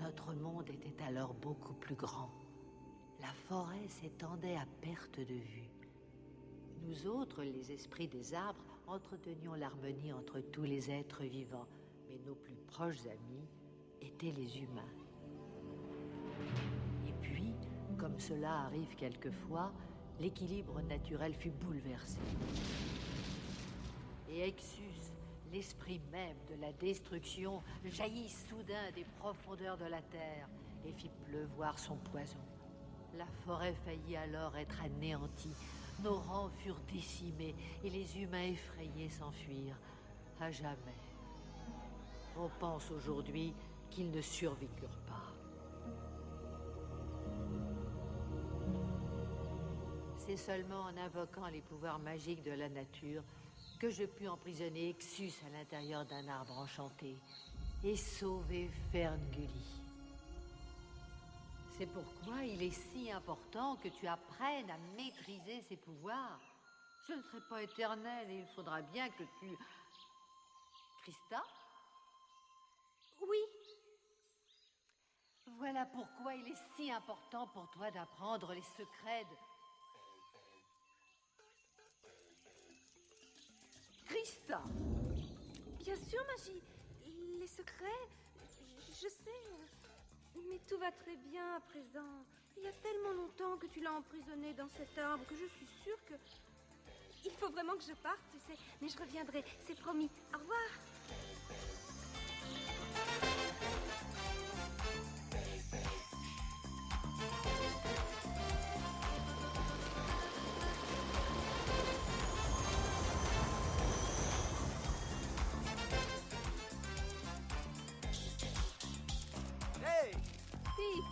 Notre monde était alors beaucoup plus grand. La forêt s'étendait à perte de vue. Nous autres, les esprits des arbres, entretenions l'harmonie entre tous les êtres vivants, mais nos plus proches amis étaient les humains. Et puis, comme cela arrive quelquefois, l'équilibre naturel fut bouleversé. Et Exus, l'esprit même de la destruction, jaillit soudain des profondeurs de la terre et fit pleuvoir son poison. La forêt faillit alors être anéantie, nos rangs furent décimés et les humains effrayés s'enfuirent à jamais. On pense aujourd'hui qu'ils ne survécurent pas. C'est seulement en invoquant les pouvoirs magiques de la nature que je pus emprisonner Exus à l'intérieur d'un arbre enchanté et sauver Ferngully. C'est pourquoi il est si important que tu apprennes à maîtriser ses pouvoirs. Je ne serai pas éternelle et il faudra bien que tu... Christa? Oui. Voilà pourquoi il est si important pour toi d'apprendre les secrets de... Christa! Bien sûr, Magie. Les secrets, je sais. Mais tout va très bien à présent. Il y a tellement longtemps que tu l'as emprisonné dans cet arbre que je suis sûre que... Il faut vraiment que je parte, tu sais. Mais je reviendrai, c'est promis. Au revoir. Hey! Pete.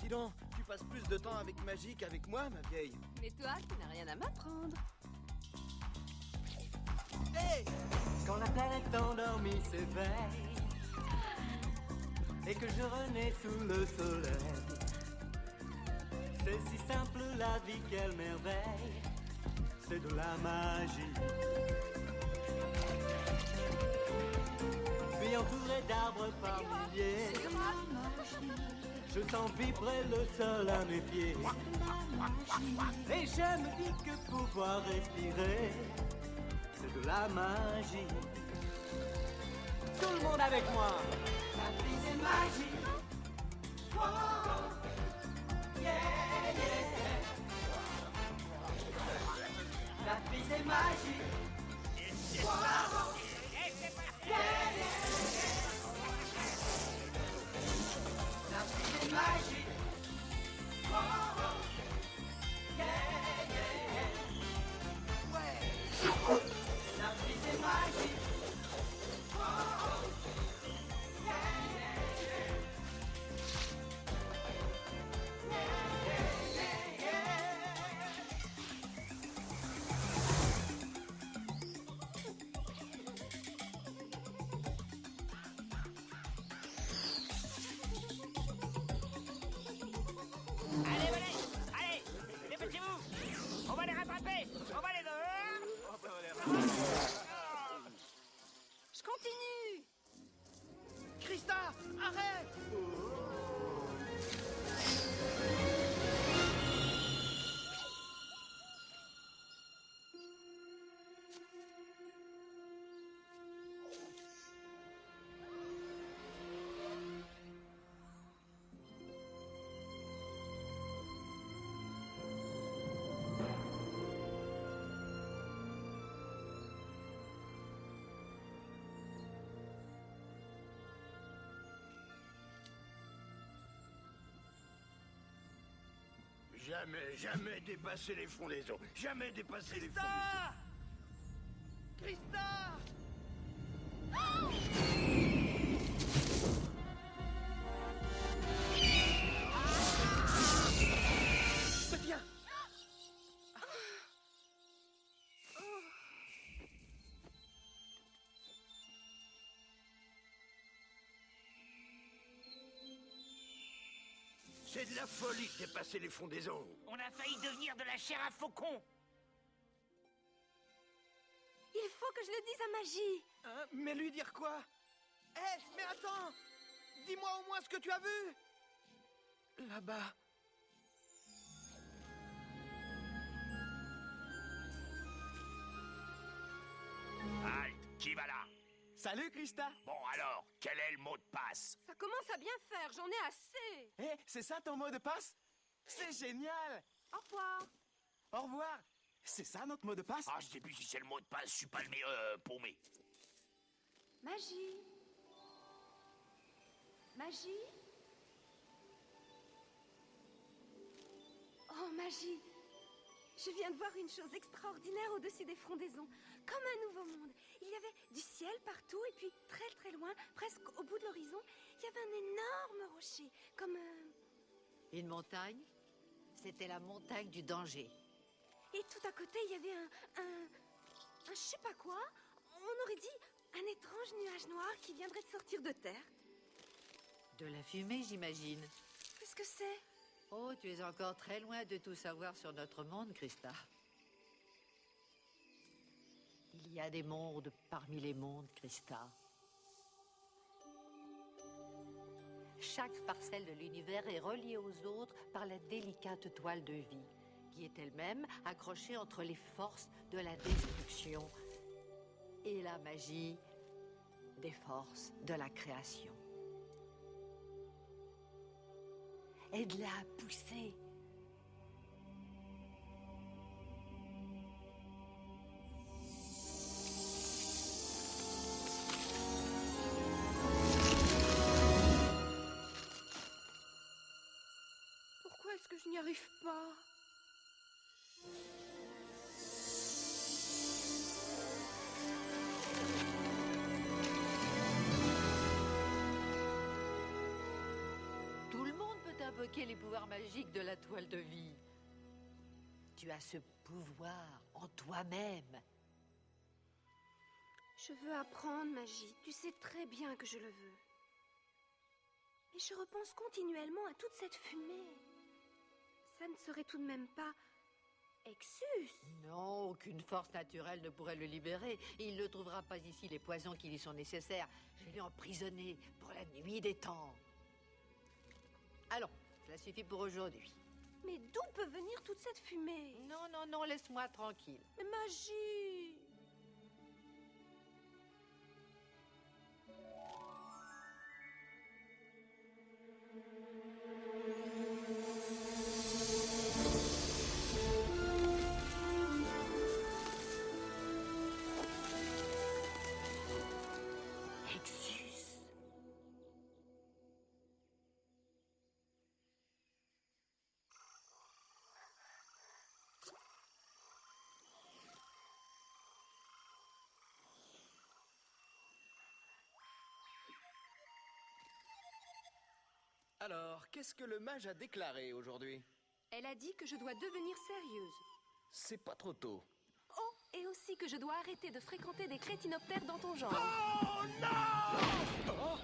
Dis donc, tu passes plus de temps avec Magie qu'avec moi, ma vieille. Mais toi, tu n'as rien à m'apprendre. Hey! Quand la planète endormie s'éveille et que je renais sous le soleil, c'est si simple la vie, quelle merveille, c'est de la magie. Puis entouré d'arbres par milliers, je sens vibrer le sol à mes pieds. Et je me dis que pouvoir respirer, c'est de la magie. Tout le monde avec moi. La vie c'est magie. Oh, yeah, yeah. La vie c'est magie. Oh, yeah, yeah. La vie c'est magie. Oh, yeah, yeah. Ouais. La vie c'est magie. Oh, yeah, yeah, yeah. Yeah, yeah, yeah. Allez, allez, dépêchez-vous. On va les rattraper. On va les dehors. Je continue. Christa, arrête! Jamais dépasser les fondaisons. Jamais dépasser les fondaisons. Christa! Viens! C'est de la folie de dépasser les fondaisons. On a failli devenir de la chair à faucon. Il faut que je le dise à Magie. Hein? Mais lui dire quoi? Hé, mais attends! Dis-moi au moins ce que tu as vu! Là-bas. Halte, qui va là? Salut, Krista! Bon alors, quel est le mot de passe? Ça commence à bien faire, j'en ai assez. Hé, c'est ça ton mot de passe? C'est génial! Au revoir. Au revoir! C'est ça notre mot de passe? Ah, je sais plus si c'est le mot de passe, je suis pas le meilleur paumé. Magie. Magie. Oh, Magie. Je viens de voir une chose extraordinaire au-dessus des frondaisons. Comme un nouveau monde. Il y avait du ciel partout et puis très très loin, presque au bout de l'horizon, il y avait un énorme rocher. Comme Une montagne? C'était la montagne du danger. Et tout à côté, il y avait un je sais pas quoi. On aurait dit un étrange nuage noir qui viendrait de sortir de terre. De la fumée, j'imagine. Qu'est-ce que c'est? Oh, tu es encore très loin de tout savoir sur notre monde, Krista. Il y a des mondes parmi les mondes, Krista. Chaque parcelle de l'univers est reliée aux autres par la délicate toile de vie, qui est elle-même accrochée entre les forces de la destruction et la magie des forces de la création. Aide-la à pousser. Pourquoi est-ce que je n'y arrive pas? Tout le monde peut invoquer les pouvoirs magiques de la toile de vie. Tu as ce pouvoir en toi-même. Je veux apprendre, Magie. Tu sais très bien que je le veux. Mais je repense continuellement à toute cette fumée. Ça ne serait tout de même pas Exus. Non, aucune force naturelle ne pourrait le libérer. Il ne trouvera pas ici les poisons qui lui sont nécessaires. Je l'ai emprisonné pour la nuit des temps. Allons, cela suffit pour aujourd'hui. Mais d'où peut venir toute cette fumée? Non, non, non, laisse-moi tranquille. Mais Magie! Exus. Alors, qu'est-ce que le mage a déclaré aujourd'hui? Elle a dit que je dois devenir sérieuse. C'est pas trop tôt. Oh, et aussi que je dois arrêter de fréquenter des crétinoptères dans ton genre. Oh non! Oh!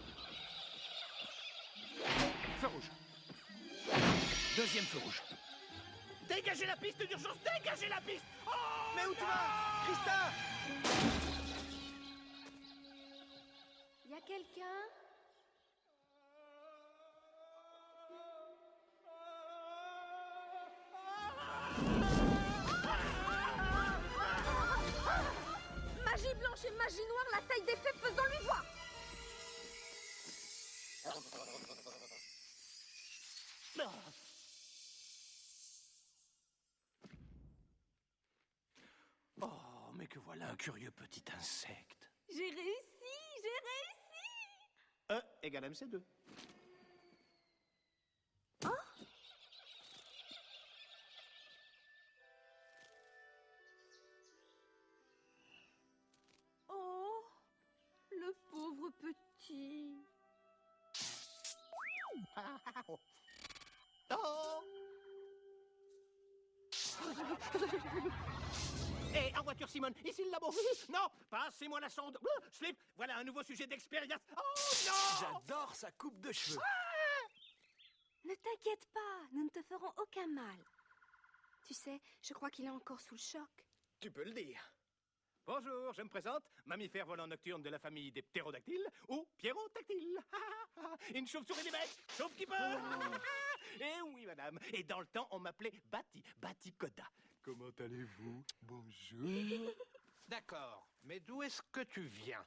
Feu rouge. Deuxième feu rouge. Dégagez la piste d'urgence! Dégagez la piste! Oh! Mais où tu vas? Krista! Y a quelqu'un? Magie blanche et magie noire, la taille des faits, faisons-lui voir! Oh, mais que voilà un curieux petit insecte. J'ai réussi, j'ai réussi! E égale MC2. Oh, le pauvre petit. Hé, en voiture, Simone, ici le labo. Non, passez-moi la sonde. Slip, voilà un nouveau sujet d'expérience. Oh non! J'adore sa coupe de cheveux. Ne t'inquiète pas, nous ne te ferons aucun mal. Tu sais, je crois qu'il est encore sous le choc. Tu peux le dire. Bonjour, je me présente, mammifère volant nocturne de la famille des ptérodactyles ou pierrodactyles. Une chauve-souris des bêtes, chauve qui peur. Et oui, madame. Et dans le temps, on m'appelait Bati Koda. Comment allez-vous? Bonjour. D'accord, mais d'où est-ce que tu viens?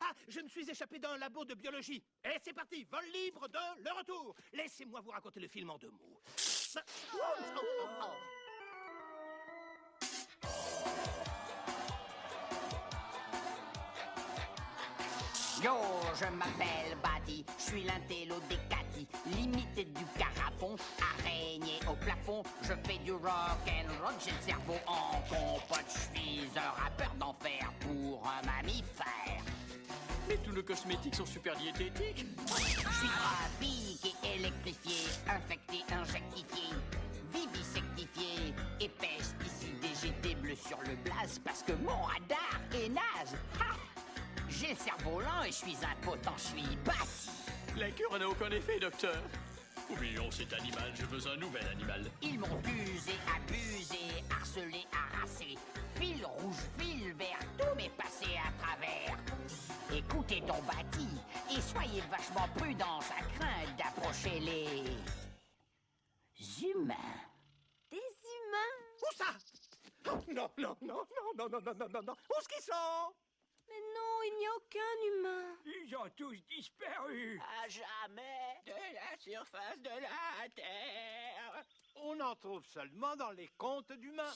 Ah, je me suis échappé d'un labo de biologie. Et c'est parti, vol libre de Le Retour. Laissez-moi vous raconter le film en 2 mots. Yo, je m'appelle Buddy, je suis l'intello des Cathy, limité du carafon, araignée au plafond, je fais du rock and roll, j'ai le cerveau en compote, je suis un rappeur d'enfer pour un mammifère. Mais tous nos cosmétiques sont super diététiques. Je suis trafiqué, électrifié, infecté, injectifié, vivisectifié et pesticidé, j'ai des bleus sur le blaze parce que mon radar est naze. Ha! J'ai le cerveau lent et je suis impotent, je suis bâti. La cure n'a aucun effet, docteur. Oublions cet animal, je veux un nouvel animal. Ils m'ont usé, abusé, harcelé, harassé. Fil rouge, fil vert, tout m'est passé à travers. Écoutez ton bâti et soyez vachement prudents, ça craint d'approcher les humains. Des humains? Où ça? Oh, non, non, non, non, non, non, non, non, non, non. Où est-ce qu'ils sont? Mais non, il n'y a aucun humain. Ils ont tous disparu. À jamais. De la surface de la Terre. On en trouve seulement dans les contes d'humains.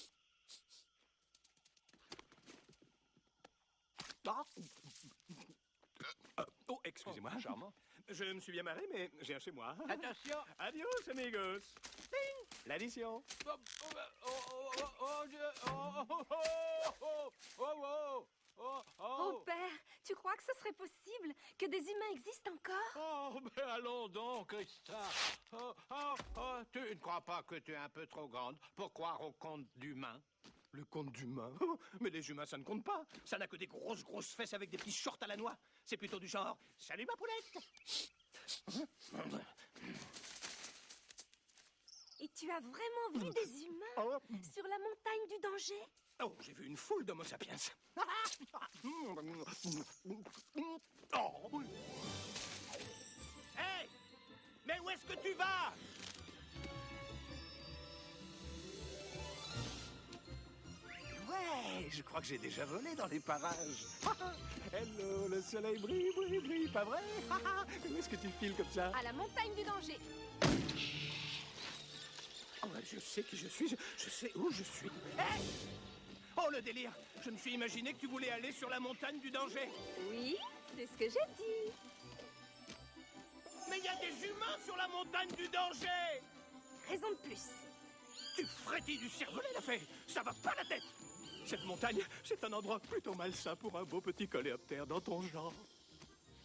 Oh, excusez-moi. Charmant. Je me suis bien marré, mais j'ai un chez moi. Attention. Adios, amigos. Ding. L'addition. Oh, père, tu crois que ce serait possible que des humains existent encore? Oh, ben allons donc, Christa. Tu ne crois pas que tu es un peu trop grande pour croire au conte d'humains? Le conte d'humain. Oh, mais les humains, ça ne compte pas. Ça n'a que des grosses fesses avec des petits shorts à la noix. C'est plutôt du genre « Salut ma poulette !» Et tu as vraiment vu des humains Oh. sur la montagne du danger? Oh, j'ai vu une foule d'homo sapiens. Oh. Hey! Mais où est-ce que tu vas? Ouais, je crois que j'ai déjà volé dans les parages. Hello, le soleil brille, pas vrai? Où est-ce que tu files comme ça? À la montagne du danger. Oh, je sais qui je suis, je sais où je suis. Hey! Oh, le délire! Je me suis imaginé que tu voulais aller sur la montagne du danger. Oui, c'est ce que j'ai dit. Mais il y a des humains sur la montagne du danger! Raison de plus. Tu frétilles du cervelet, la fée! Ça va pas la tête! Cette montagne, c'est un endroit plutôt malsain pour un beau petit coléoptère dans ton genre.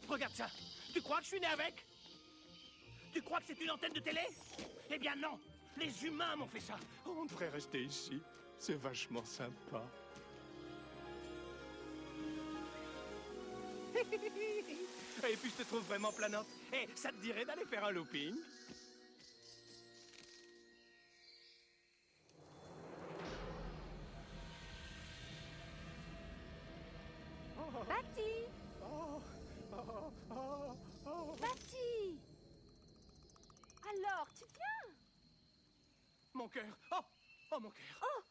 Regarde ça! Tu crois que je suis né avec? Tu crois que c'est une antenne de télé? Eh bien non! Les humains m'ont fait ça! On devrait rester ici. C'est vachement sympa. Et puis je te trouve vraiment planante. Eh, ça te dirait d'aller faire un looping? Bâti! Bâti! Alors, tu tiens? Mon cœur! Oh, mon cœur! Oh!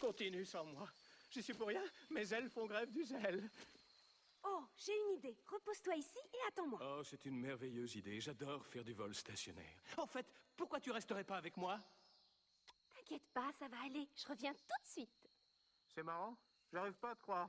Continue sans moi. J'y suis pour rien. Mes ailes font grève du zèle. Oh, j'ai une idée. Repose-toi ici et attends-moi. Oh, c'est une merveilleuse idée. J'adore faire du vol stationnaire. En fait, pourquoi tu resterais pas avec moi? T'inquiète pas, ça va aller. Je reviens tout de suite. C'est marrant, j'arrive pas à te croire.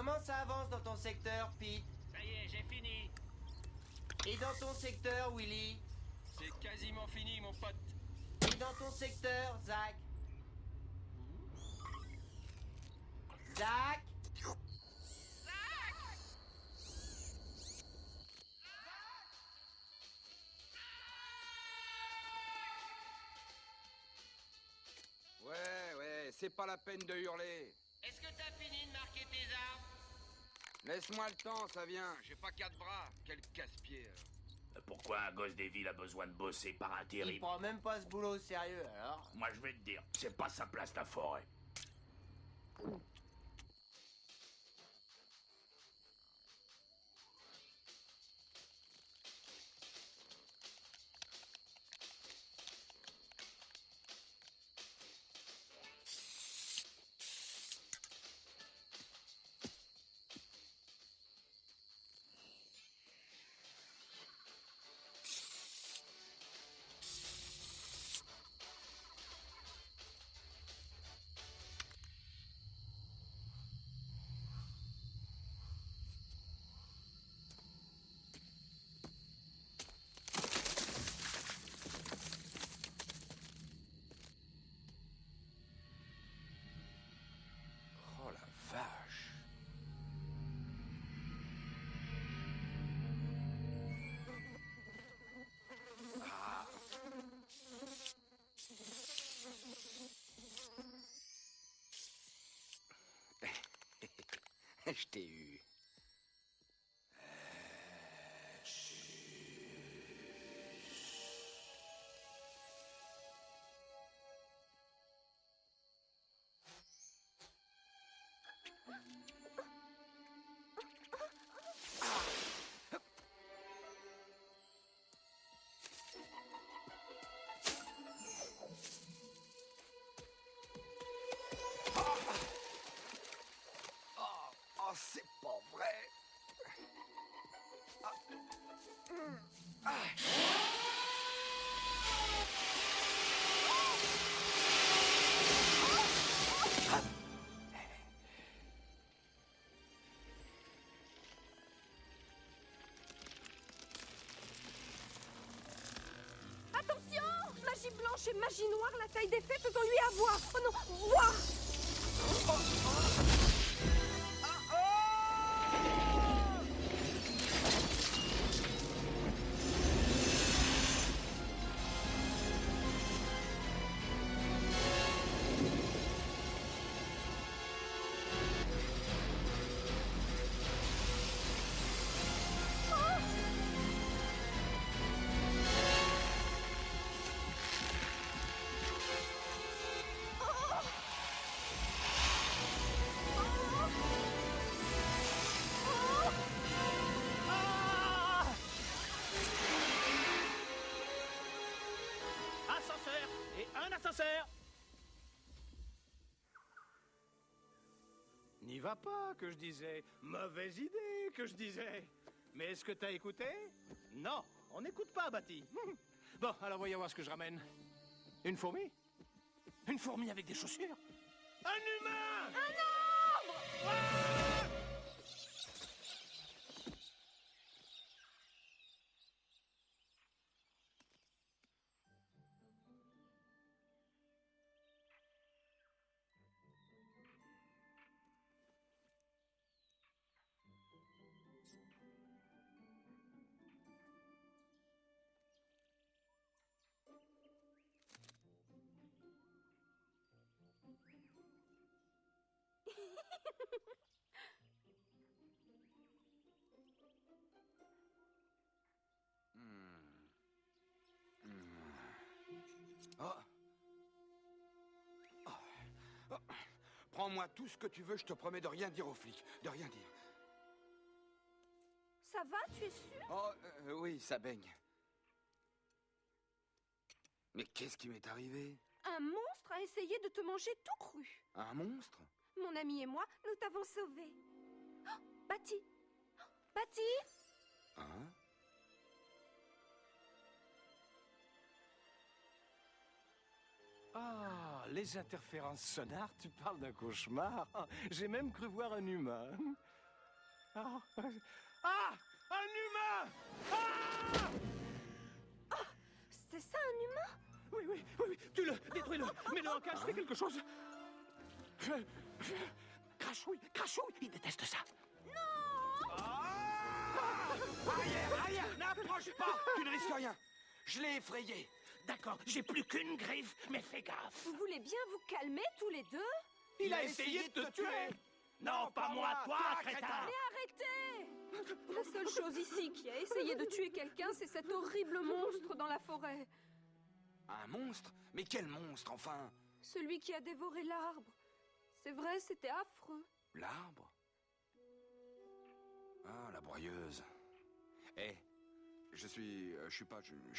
Comment ça avance dans ton secteur, Pete? Ça y est, j'ai fini. Et dans ton secteur, Willy? C'est quasiment fini, mon pote. Et dans ton secteur, Zach? Zach? Ouais, c'est pas la peine de hurler. Est-ce que t'as fini de marquer tes arbres? Laisse-moi le temps, ça vient. J'ai pas 4 bras. Quel casse-pied. Pourquoi un gosse des villes a besoin de bosser par Il intérim? prend même pas ce boulot au sérieux, alors? Moi, je vais te dire, c'est pas sa place, la forêt. Oh la vache. Ah. Je t'ai eu. Oh, c'est pas vrai. Attention! Magie blanche et magie noire, la taille des faits, faisons-lui avoir. Oh non, voir! Ascenseur et un ascenseur. N'y va pas, que je disais. Mauvaise idée, que je disais. Mais est-ce que t'as écouté? Non, on n'écoute pas, Bati. Bon, alors voyons voir ce que je ramène. Une fourmi? Une fourmi avec des chaussures? Un humain! Un arbre! Oh. Oh. Oh. Prends-moi tout ce que tu veux, je te promets de rien dire aux flics. De rien dire. Ça va, tu es sûr? Oh, oui, ça baigne. Mais qu'est-ce qui m'est arrivé? Un monstre a essayé de te manger tout cru. Un monstre? Mon ami et moi, nous t'avons sauvé. Oh, Bati! Oh, Bati! Hein? Ah, les interférences sonores, tu parles d'un cauchemar. J'ai même cru voir un humain. Ah, un humain! Ah! C'est ça, un humain? Oui, tue-le, détruis-le, mets-le en cage, fais quelque chose. Crachouille, il déteste ça. Aïe, n'approche pas! Tu ne risques rien. Je l'ai effrayé. D'accord, j'ai plus qu'une griffe, mais fais gaffe. Vous voulez bien vous calmer tous les deux? Il a essayé de te tuer. Non, pas moi, toi, crétin. Mais arrêtez! La seule chose ici qui a essayé de tuer quelqu'un, c'est cet horrible monstre dans la forêt. Un monstre? Mais quel monstre, enfin? Celui qui a dévoré l'arbre. C'est vrai, c'était affreux. L'arbre? Ah, la broyeuse. Eh, je suis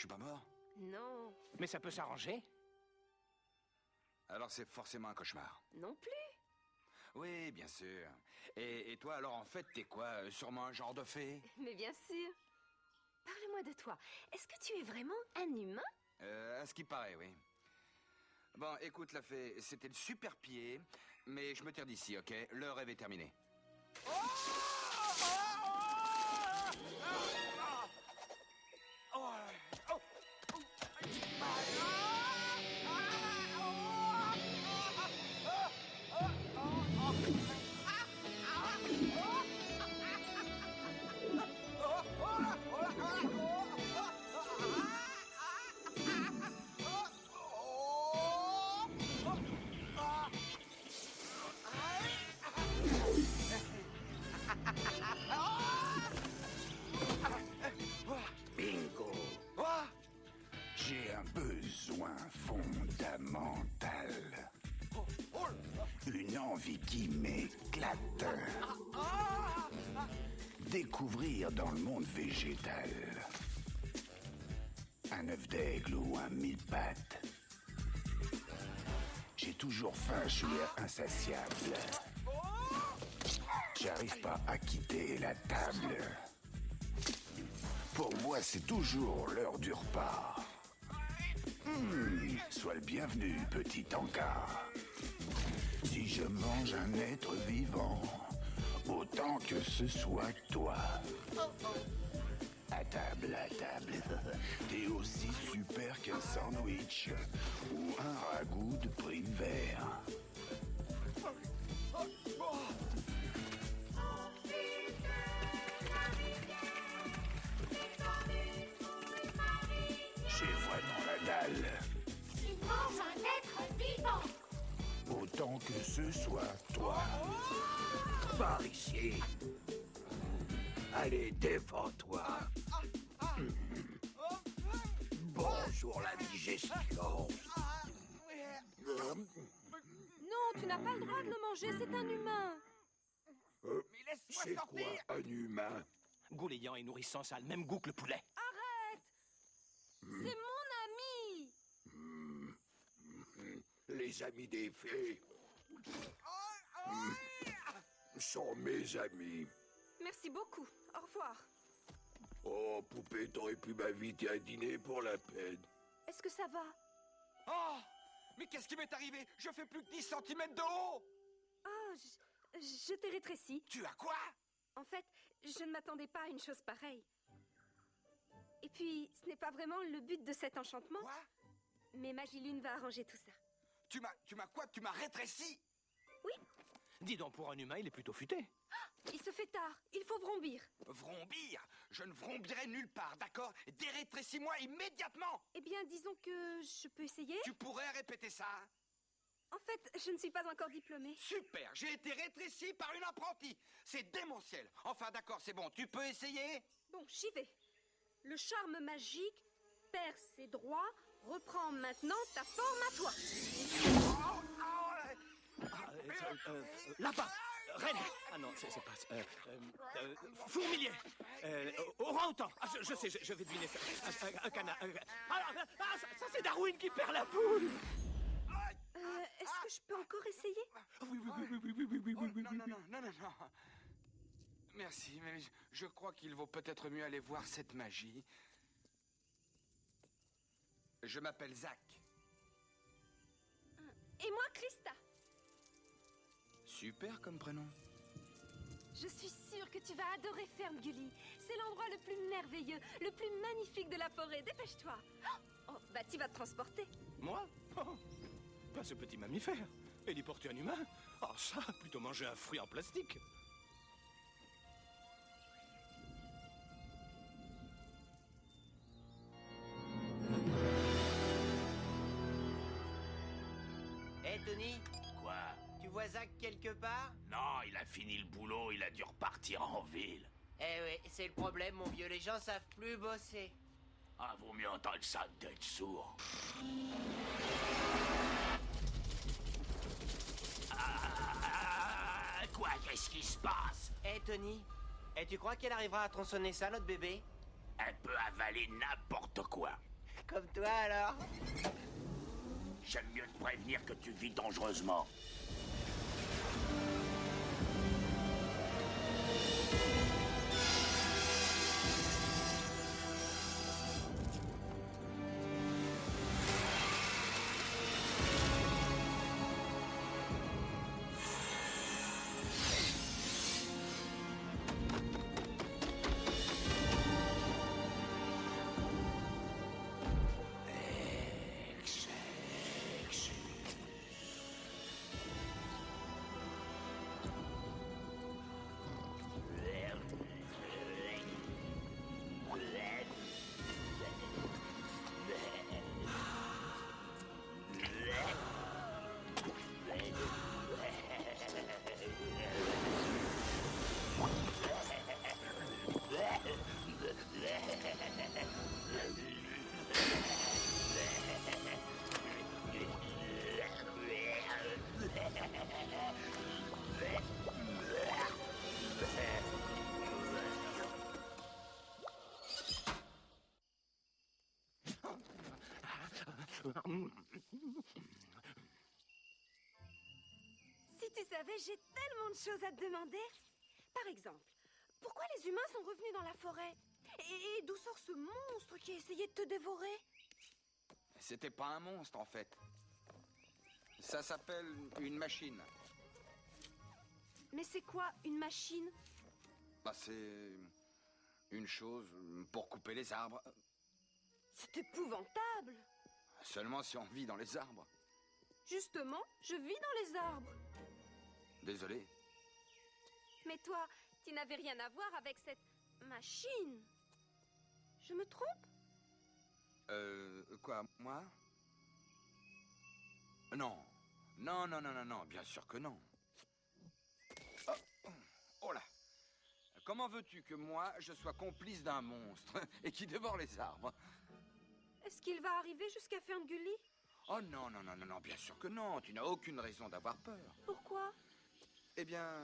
pas mort? Non. Mais ça peut s'arranger. Alors c'est forcément un cauchemar. Non plus. Oui, bien sûr. Et toi, alors, en fait, t'es quoi? Sûrement un genre de fée? Mais bien sûr. Parle-moi de toi. Est-ce que tu es vraiment un humain? À ce qui paraît, oui. Bon, écoute, la fée, c'était le super pied, mais je me tire d'ici, ok? Le rêve est terminé. Bingo! J'ai un besoin fondamental. Une envie qui m'éclate. Découvrir dans le monde végétal un œuf d'aigle ou un mille-pattes. J'ai toujours faim, je suis insatiable. J'arrive pas à quitter la table. Pour moi, c'est toujours l'heure du repas. Sois le bienvenu, petit encart. Si je mange un être vivant, autant que ce soit toi. À table, t'es aussi super qu'un sandwich ou un ragoût de prix de verre. J'ai vraiment la dalle. Tu manges un être vivant. Autant que ce soit toi. Par ici. Allez, défends-toi. Bonjour la digestion. Non, tu n'as pas le droit de le manger, c'est un humain. Mais laisse-moi C'est sortir! quoi un humain? Goulayant et nourrissant, ça a le même goût que le poulet. Arrête! C'est mon ami! Les amis des fées sont mes amis. Merci beaucoup. Au revoir. Oh, poupée, t'aurais pu m'inviter à dîner pour la peine. Est-ce que ça va? Oh! Mais qu'est-ce qui m'est arrivé? Je fais plus que 10 cm de haut! Ah, je t'ai rétréci. Tu as quoi? En fait, je ne m'attendais pas à une chose pareille. Et puis, ce n'est pas vraiment le but de cet enchantement. Quoi? Mais Magilune va arranger tout ça. Tu m'as quoi? Tu m'as rétréci? Oui, Dis donc, pour un humain, il est plutôt futé. il se fait tard. Il faut vrombir. Vrombir? Je ne vrombirai nulle part, d'accord? Dérétrécis-moi immédiatement! Eh bien, disons que je peux essayer. Tu pourrais répéter ça? En fait, je ne suis pas encore diplômée. Super, j'ai été rétréci par une apprentie. C'est démentiel. Enfin, d'accord, c'est bon. Tu peux essayer? Bon, j'y vais. Le charme magique perd ses droits, reprend maintenant ta forme à toi. Lapin, reine. Ah non, c'est pas... fourmilier. Orang-outan. Ah, je sais, je vais deviner ça. Un canard. Ça c'est Darwin qui perd la poule. Est-ce que je peux encore essayer? Oui. Non. Merci, mais je crois qu'il vaut peut-être mieux aller voir cette magie. Je m'appelle Zach. Et moi, Christa. Super comme prénom. Je suis sûre que tu vas adorer Ferngully. C'est l'endroit le plus merveilleux, le plus magnifique de la forêt. Dépêche-toi. Oh, bah tu vas te transporter. Moi? Oh, pas ce petit mammifère. Héliporter un humain? Oh, ça, plutôt manger un fruit en plastique. Hé, Tony, Quoi? tu vois Zach quelque part? Non, il a fini le boulot, il a dû repartir en ville. Eh oui, c'est le problème, mon vieux. Les gens savent plus bosser. Ah, vaut mieux entendre ça que d'être sourd. Quoi? Qu'est-ce qui se passe? Hé, Tony, et tu crois qu'elle arrivera à tronçonner ça, notre bébé? Elle peut avaler n'importe quoi. Comme toi, alors? J'aime mieux te prévenir que tu vis dangereusement. Si tu savais, j'ai tellement de choses à te demander. Par exemple, pourquoi les humains sont revenus dans la forêt? Et d'où sort ce monstre qui a essayé de te dévorer? C'était pas un monstre, en fait. Ça s'appelle une machine. Mais c'est quoi, une machine? Bah, c'est une chose pour couper les arbres. C'est épouvantable. Seulement si on vit dans les arbres. Justement, je vis dans les arbres. Désolé. Mais toi, tu n'avais rien à voir avec cette machine. Je me trompe? Quoi, moi? Non. Non, non, non, non, non, bien sûr que non. Oh, oh là. Comment veux-tu que moi, je sois complice d'un monstre et qui dévore les arbres? Est-ce qu'il va arriver jusqu'à Ferngully? Oh non, non, non, non, non, bien sûr que non. Tu n'as aucune raison d'avoir peur. Pourquoi? Eh bien,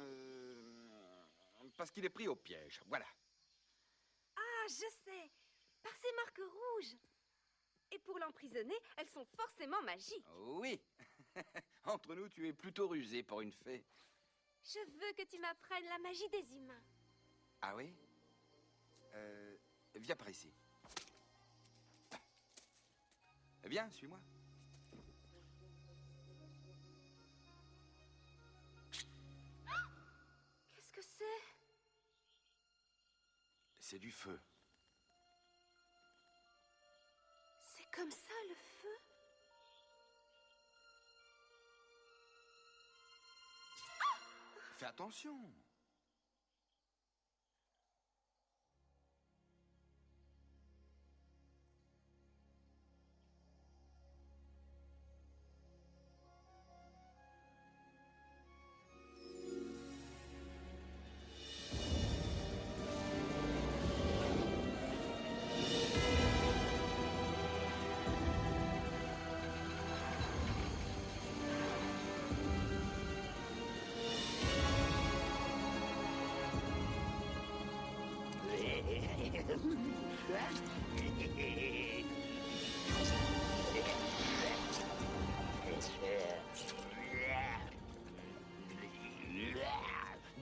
parce qu'il est pris au piège, voilà. Ah, je sais. Par ces marques rouges. Et pour l'emprisonner, elles sont forcément magiques. Oui. Entre nous, tu es plutôt rusé pour une fée. Je veux que tu m'apprennes la magie des humains. Ah oui? Viens par ici. Viens, suis-moi. Qu'est-ce que c'est? C'est du feu. C'est comme ça, le feu? Fais attention.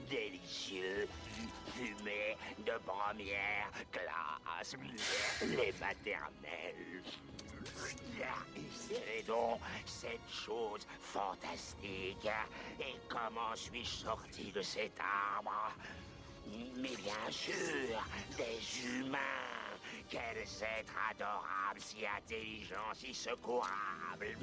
Délicieux, fumé de première classe, les maternelles. C'est donc cette chose fantastique? Et comment suis-je sorti de cet arbre? Mais bien sûr, des humains. Quels êtres adorables, si intelligents, si secourables.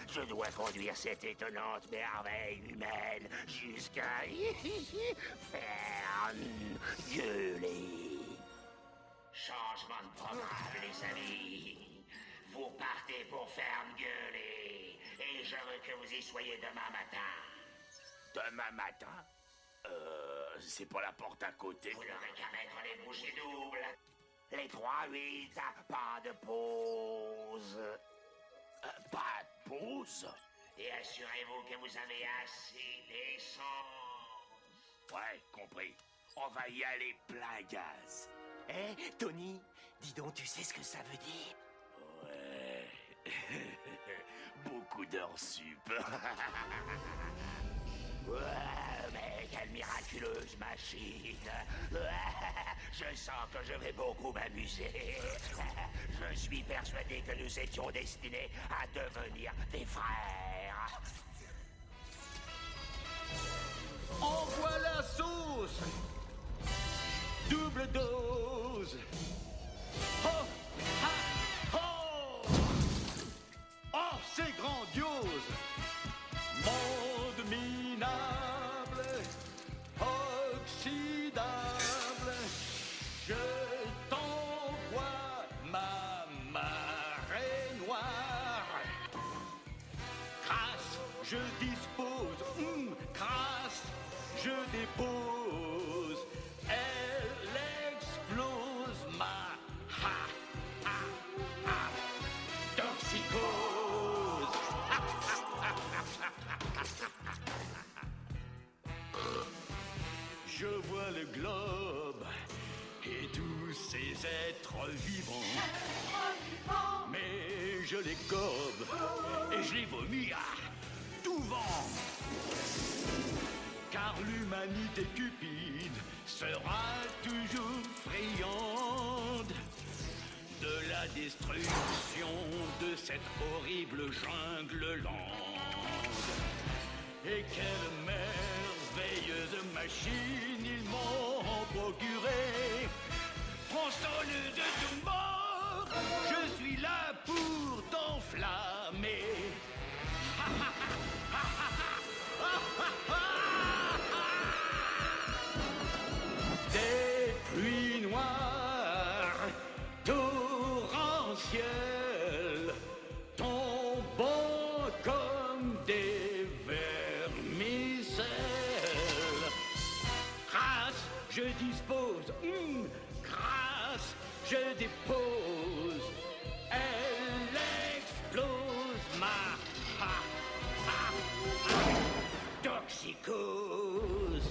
Je dois conduire cette étonnante merveille humaine jusqu'à Ferngully. Changement de programme, les amis. Vous partez pour Ferngully. Et je veux que vous y soyez demain matin. Demain matin? C'est pas la porte à côté. Vous n'aurez qu'à mettre les bouchées doubles. Les 3-8, pas de pause. Pas de pause? Et assurez-vous que vous avez assez d'essence. Ouais, compris. On va y aller plein gaz. Eh, Tony, dis donc, tu sais ce que ça veut dire? Ouais. Beaucoup d'heures sup. Ouais, mais quelle miraculeuse machine. Je sens que je vais beaucoup m'amuser. Je suis persuadé que nous étions destinés à devenir des frères. Envoie la sauce! Double dose! Oh! Ha! Oh! Oh, c'est grandiose! Monde minable, oxydable, je t'envoie ma marée noire. Crasse, je dispose, crasse, je dépose, elle explose ma toxicose. Je vois le globe et tous ces êtres vivants. Mais je les gobe et je les vomis à tout vent. Car l'humanité cupide sera toujours friande de la destruction de cette horrible jungle lande. Et quelle merveilleuse machine ils m'ont procuré. Tronçonneuse de mort, je suis là pour t'enflammer. Des pluies noires, torrentielles, tombant comme des vermicelles. Grâce, je dispose, grâce, je dépose, elle explose ma toxicose.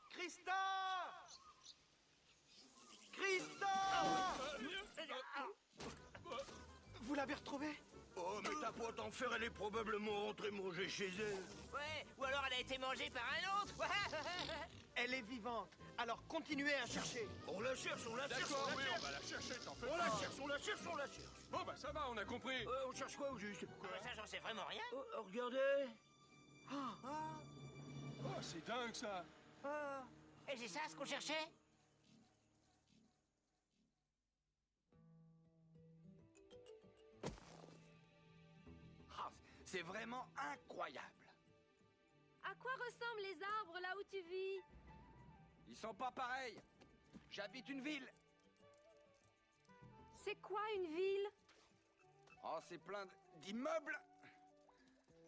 Christa! Christa! Vous l'avez retrouvée? Oh, mais ta pote en fer, elle est probablement rentrée manger chez elle. Ouais, ou alors elle a été mangée par un autre. Elle est vivante, alors continuez à chercher. On la cherche, on la cherche, D'accord, on la oui, cherche. on va la chercher, t'en fais On pas. la cherche, on la cherche, on la cherche. Bon, bah ça va, on a compris. On cherche quoi au juste? Ça, j'en sais vraiment rien. Oh, regardez. Oh, c'est dingue, ça. Et c'est ça ce qu'on cherchait? Ah, c'est vraiment incroyable. À quoi ressemblent les arbres là où tu vis? Ils sont pas pareils. J'habite une ville. C'est quoi une ville? Oh, c'est plein d'immeubles,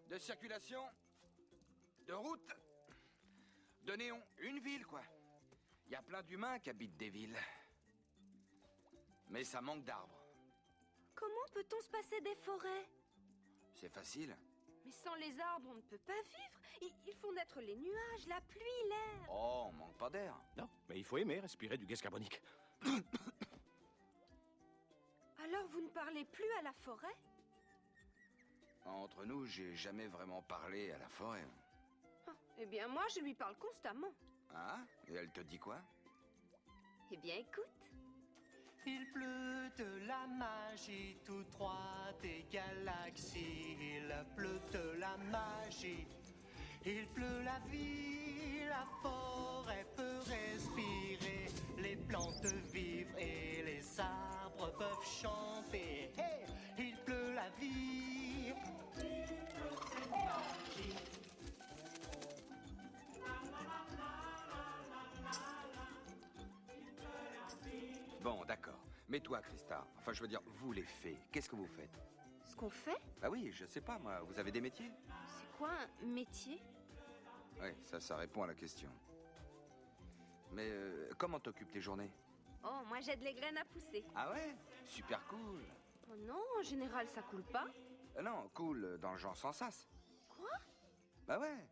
de circulation, de routes, de néons. Une ville, quoi. Il y a plein d'humains qui habitent des villes. Mais ça manque d'arbres. Comment peut-on se passer des forêts? C'est facile. Mais sans les arbres, on ne peut pas vivre. Ils font naître les nuages, la pluie, l'air. Oh, on manque pas d'air. Non, mais il faut aimer respirer du gaz carbonique. Alors vous ne parlez plus à la forêt? Entre nous, j'ai jamais vraiment parlé à la forêt. Ah, eh bien, moi, je lui parle constamment. Ah? Et elle te dit quoi? Eh bien, écoute. Il pleut de la magie tout droit des galaxies. Il pleut de la magie. Il pleut la vie, la forêt peut respirer. Les plantes vivent et les arbres peuvent chanter. Hey, il pleut la vie. Il pleut cette magie. Bon, d'accord. Mais toi, Krista, enfin, je veux dire, vous les fées, qu'est-ce que vous faites? Ce qu'on fait? Ah oui, je sais pas, moi. Vous avez des métiers? C'est quoi un métier? Oui, ça répond à la question. Mais comment t'occupes tes journées? Oh, moi, j'aide les graines à pousser. Ah ouais? Super cool. Oh non, en général, ça coule pas. Non, cool, dans le genre sans sas. Quoi? Bah ouais.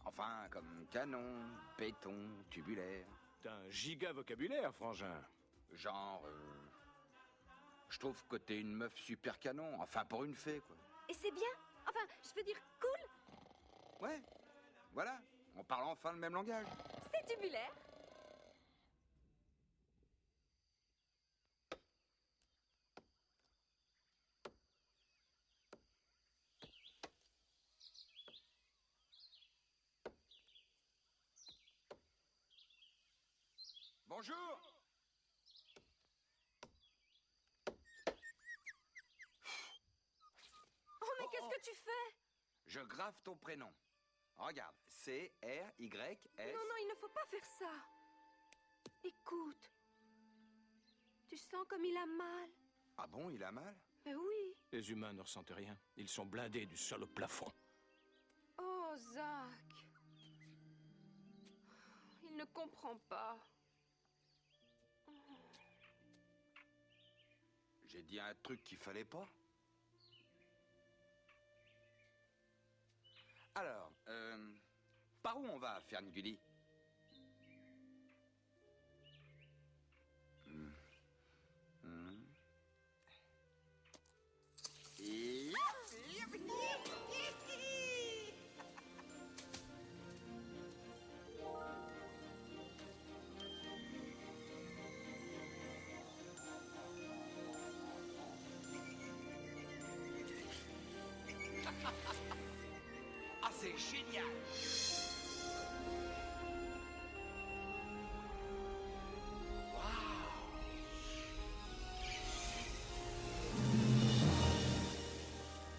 Enfin, comme canon, béton, tubulaire. T'as un giga vocabulaire, frangin. Genre, je trouve que t'es une meuf super canon. Enfin, pour une fée, quoi. Et c'est bien. Enfin, je veux dire cool. Ouais, voilà. On parle enfin le même langage. C'est tubulaire. Bonjour. Oh, mais qu'est-ce que tu fais? Je grave ton prénom. Regarde, C-R-Y-S... Non, non, il ne faut pas faire ça. Écoute. Tu sens comme il a mal. Ah bon, il a mal? Mais oui. Les humains ne ressentent rien. Ils sont blindés du sol au plafond. Oh, Zach. Il ne comprend pas. J'ai dit un truc qu'il fallait pas. Alors, par où on va, Ferngully? Ah, c'est génial!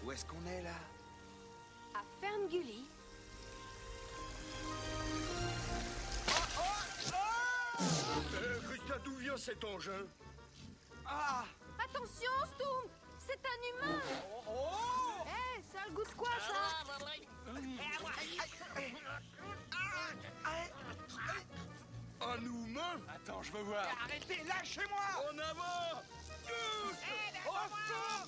Où est-ce qu'on est, là? À Ferngully. Krista, d'où vient cet engin? Ah! Attention, Stump! C'est un humain! Hé, ça a le goût de quoi, ça? Un humain? Attends, je veux voir. Arrêtez, lâchez-moi! En avant! Hé, revenez,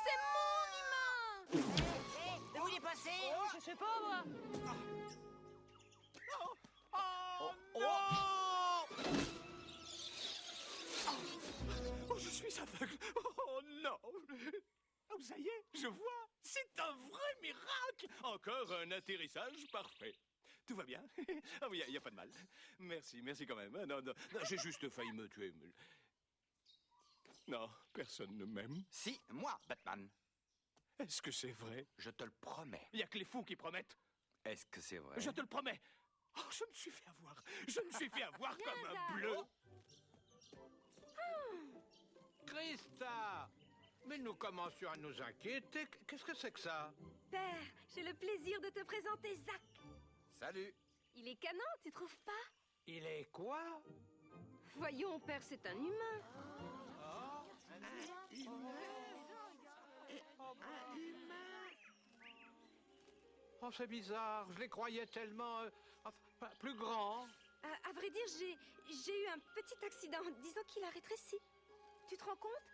c'est mon humain! Où il est passé? Je sais pas, moi. Oh, je suis aveugle. Oh non. Oh, ça y est, je vois. C'est un vrai miracle. Encore un atterrissage parfait. Tout va bien? Ah oui, il n'y a pas de mal. Merci quand même. Non, j'ai juste failli me tuer. Non, personne ne m'aime. Si, moi, Batman. Est-ce que c'est vrai? Je te le promets. Il n'y a que les fous qui promettent. Est-ce que c'est vrai? Je te le promets. Oh, je me suis fait avoir. Je me suis fait avoir comme un bleu. Krista! Mais nous commencions à nous inquiéter. Qu'est-ce que c'est que ça? Père, j'ai le plaisir de te présenter Zach. Salut. Il est canon, tu trouves pas? Il est quoi? Voyons, père, c'est un humain. Oh, c'est bizarre. Je les croyais tellement... plus grands. À vrai dire, j'ai eu un petit accident. Disons qu'il a rétréci. Tu te rends compte?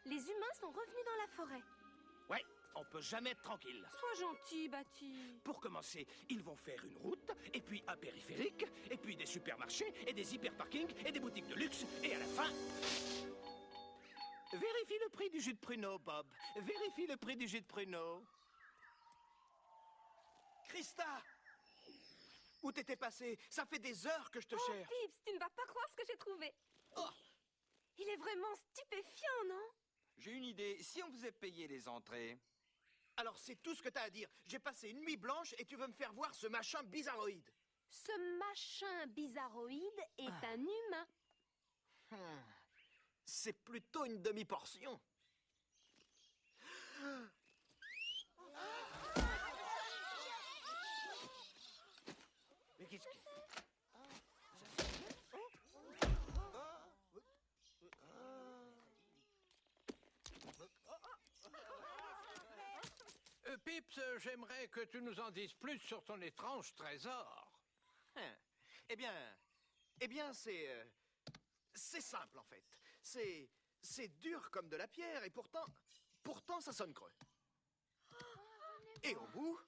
Les humains sont revenus dans la forêt. Ouais, on peut jamais être tranquille. Sois gentil, Bati. Pour commencer, ils vont faire une route, et puis un périphérique, et puis des supermarchés, et des hyperparkings, et des boutiques de luxe, et à la fin... Vérifie le prix du jus de pruneau, Bob. Vérifie le prix du jus de pruneau. Krista! Où t'étais passé? Ça fait des heures que je te Oh, cherche. Pips, tu ne vas pas croire ce que j'ai trouvé. Il est vraiment stupéfiant, non? J'ai une idée. Si on faisait payer les entrées... Alors c'est tout ce que t'as à dire. J'ai passé une nuit blanche et tu veux me faire voir ce machin bizarroïde. Ce machin bizarroïde est un humain. C'est plutôt une demi-portion. Mais qu'est-ce que... Pips, j'aimerais que tu nous en dises plus sur ton étrange trésor. Eh bien, c'est simple en fait. C'est dur comme de la pierre et pourtant ça sonne creux. Et au bout,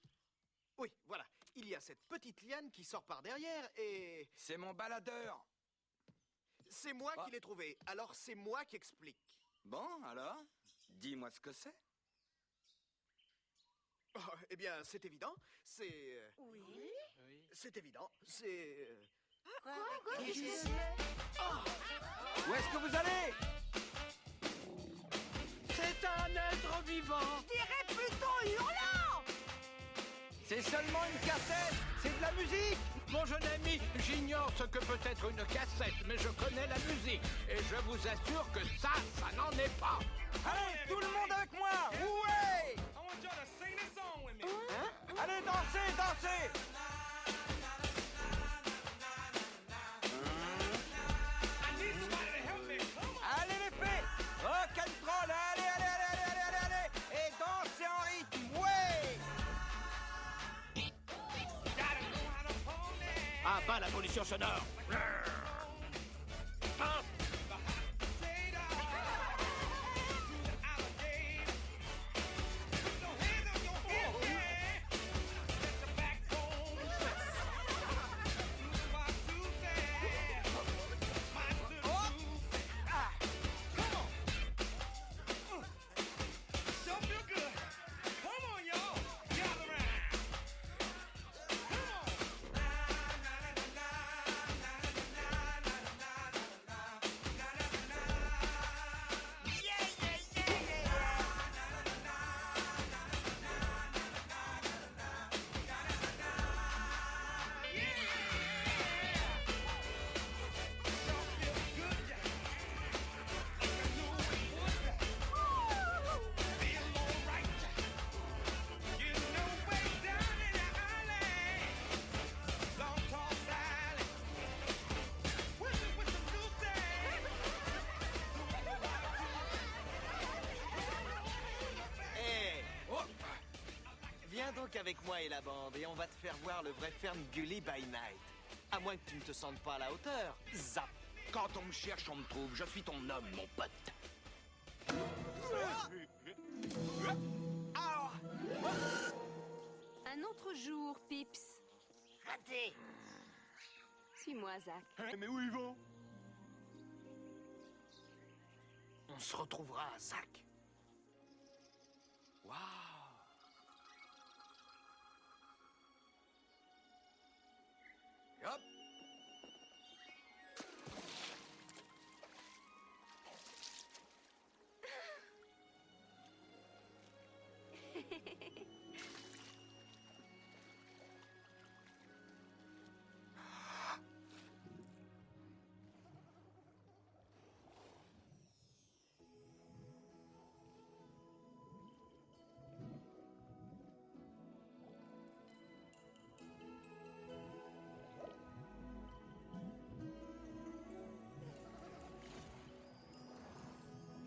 oui, voilà, il y a cette petite liane qui sort par derrière et... C'est mon baladeur. C'est moi qui l'ai trouvé, alors c'est moi qui explique. Bon, alors, dis-moi ce que c'est. Oh, eh bien, c'est évident, Oui. c'est évident, c'est... Quoi? Qu'est-ce que c'est? Où est-ce que vous allez? C'est un être vivant. Je dirais plutôt hurlant! C'est seulement une cassette. C'est de la musique. Mon jeune ami, j'ignore ce que peut être une cassette, mais je connais la musique. Et je vous assure que ça n'en est pas. Allez, tout le monde avec moi. Ouais. Hein? Allez, dansez, dansez. Allez les fées. Rock'n'roll. Allez, allez, allez, allez, allez, allez, allez. Et dansez en rythme. Ouais. Ah bah la pollution sonore. Viens donc avec moi et la bande, et on va te faire voir le vrai Ferngully by Night. À moins que tu ne te sentes pas à la hauteur. Zap! Quand on me cherche, on me trouve. Je suis ton homme, mon pote. Un autre jour, Pips. Raté. Suis-moi, Zach. Mais où ils vont? On se retrouvera à Zach. Waouh! Hop.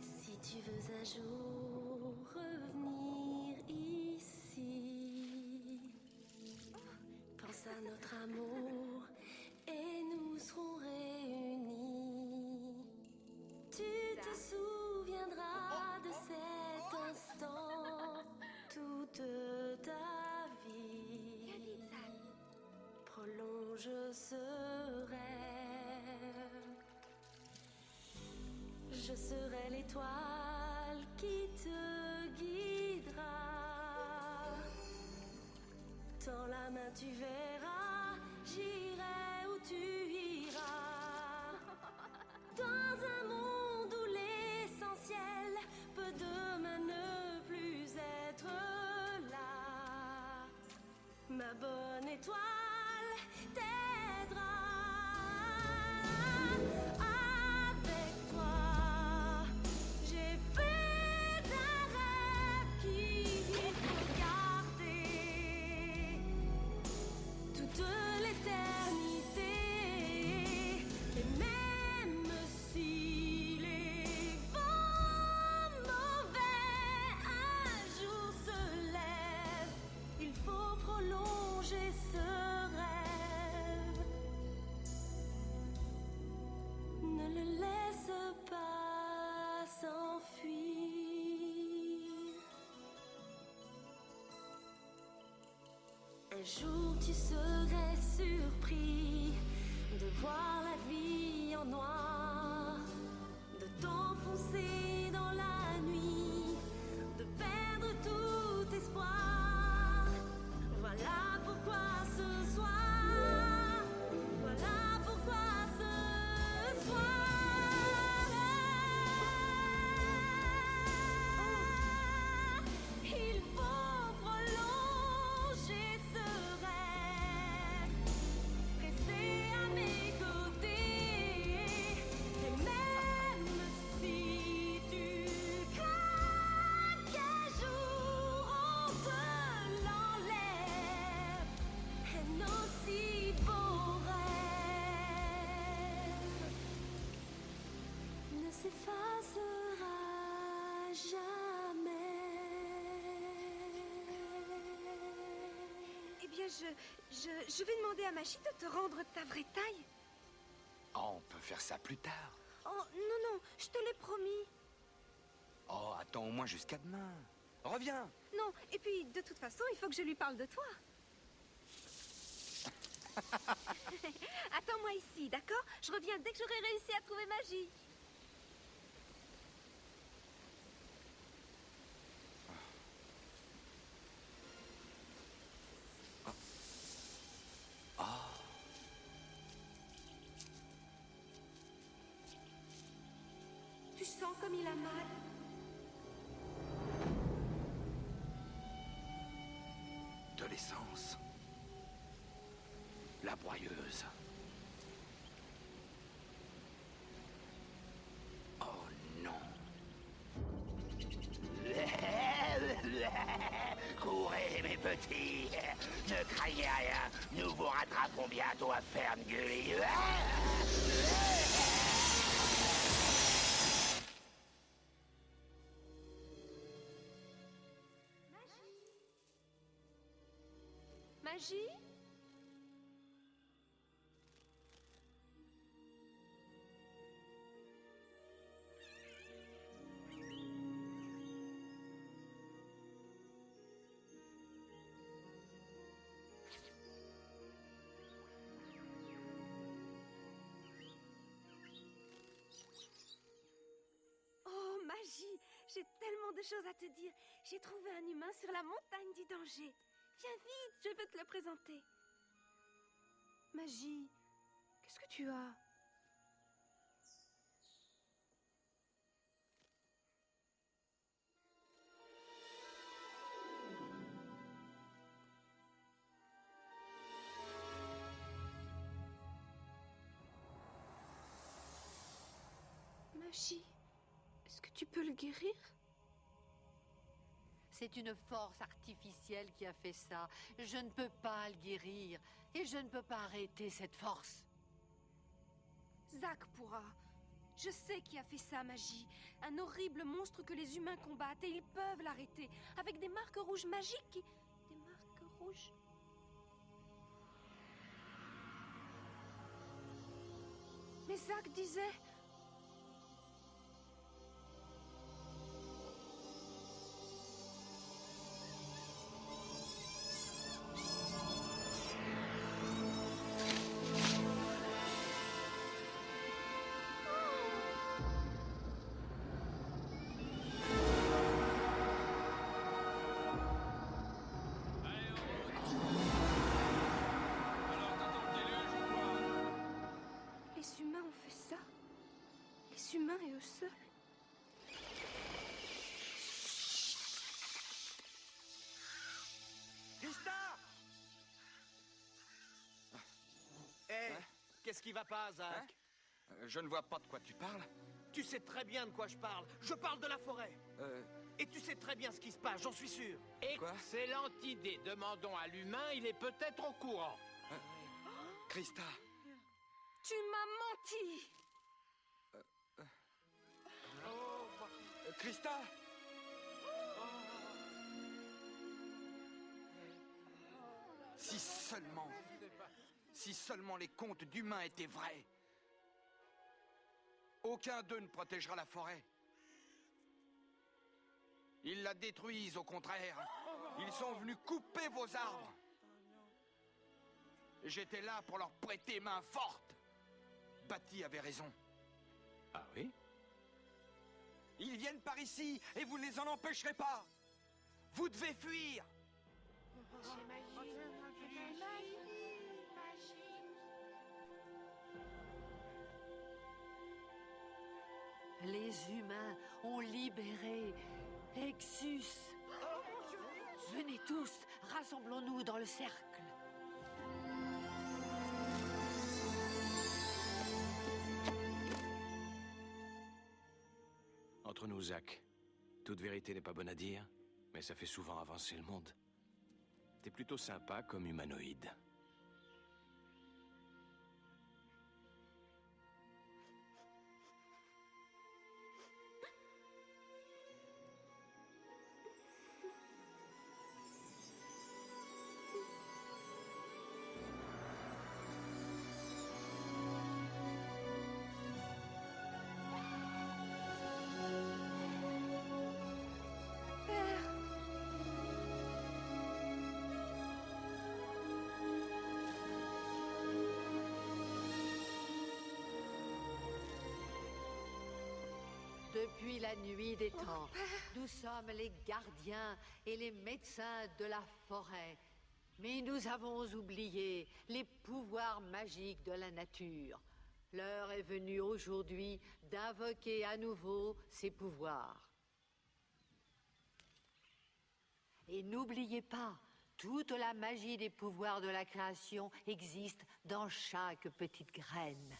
Si tu veux un jour revenir ici, pense à notre amour et nous serons réunis. Tu te souviendras de cet instant toute ta vie. Prolonge ce rêve. Je serai l'étoile qui te guidera. Tends la main, tu verras, j'irai où tu iras. Dans un monde où l'essentiel peut demain ne plus être là, ma bonne étoile t'aidera. Avec toi, j'ai fait un rêve qu'il faut garder toute l'éternité. Et même si les vents mauvais un jour se lèvent, il faut prolonger ce rêve. Ne le laisse pas s'enfuir. Un jour tu serais surpris de voir la vie en noir, de t'enfoncer dans la nuit, de perdre tout espoir. Voilà pourquoi ce soir, voilà pourquoi ce soir, il faut prolonger ce rêve, rester à mes côtés. Et même si tu crains qu'un jour on te l'enlève, un aussi beau rêve ne s'effacera jamais. Eh bien, je vais demander à Magie de te rendre ta vraie taille. Oh, on peut faire ça plus tard. Oh, non, non, je te l'ai promis. Oh, attends au moins jusqu'à demain. Reviens. Non, et puis, de toute façon, il faut que je lui parle de toi. Attends-moi ici, d'accord? Je reviens dès que j'aurai réussi à trouver Magie. Tu sens comme il a mal? De l'essence. La broyeuse. Oh non. Courez, mes petits. Ne craignez rien. Nous vous rattraperons bientôt à Ferngully. Magie? Oh, Magie, j'ai tellement de choses à te dire. J'ai trouvé un humain sur la montagne du danger. Viens vite, je veux te le présenter. Magie, qu'est-ce que tu as? Magie, est-ce que tu peux le guérir? C'est une force artificielle qui a fait ça. Je ne peux pas le guérir. Et je ne peux pas arrêter cette force. Zack pourra. Je sais qui a fait ça, Magie. Un horrible monstre que les humains combattent et ils peuvent l'arrêter. Avec des marques rouges magiques. Des marques rouges. Mais Zack disait... les humains et eux seuls. Krista! Hé, qu'est-ce qui va pas, Zach? Je ne vois pas de quoi tu parles. Tu sais très bien de quoi je parle. Je parle de la forêt. Et tu sais très bien ce qui se passe, j'en suis sûr. Excellente idée. Demandons à l'humain, il est peut-être au courant. Krista! Tu m'as menti! Krista! Si seulement les contes d'humains étaient vrais. Aucun d'eux ne protégera la forêt. Ils la détruisent, au contraire. Ils sont venus couper vos arbres. J'étais là pour leur prêter main forte. Batty avait raison. Ah oui? Ils viennent par ici et vous ne les en empêcherez pas. Vous devez fuir. Les humains ont libéré Exus. Venez tous, rassemblons-nous dans le cercle. Entre nous, Zach, toute vérité n'est pas bonne à dire, mais ça fait souvent avancer le monde. T'es plutôt sympa comme humanoïde. Depuis la nuit des temps, nous sommes les gardiens et les médecins de la forêt. Mais nous avons oublié les pouvoirs magiques de la nature. L'heure est venue aujourd'hui d'invoquer à nouveau ces pouvoirs. Et n'oubliez pas, toute la magie des pouvoirs de la création existe dans chaque petite graine.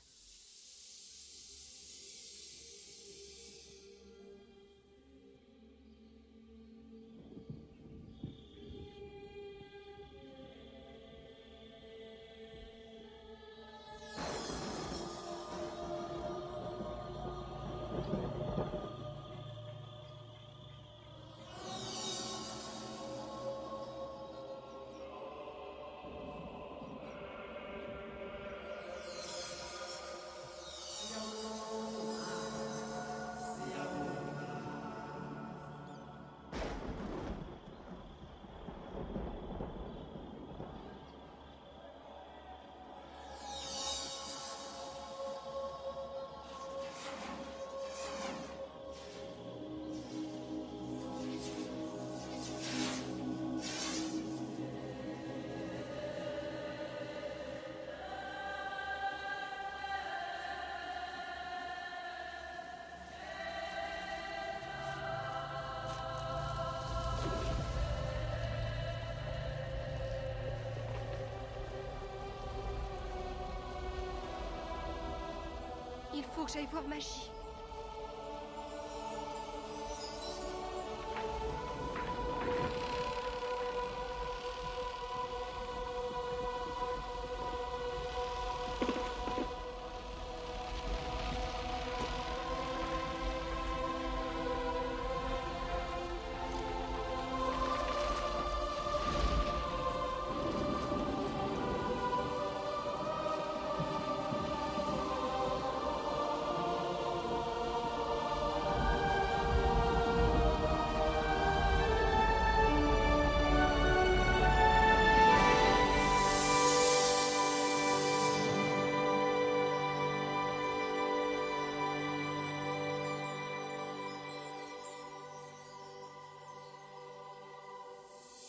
Il faut que j'aille voir Magie.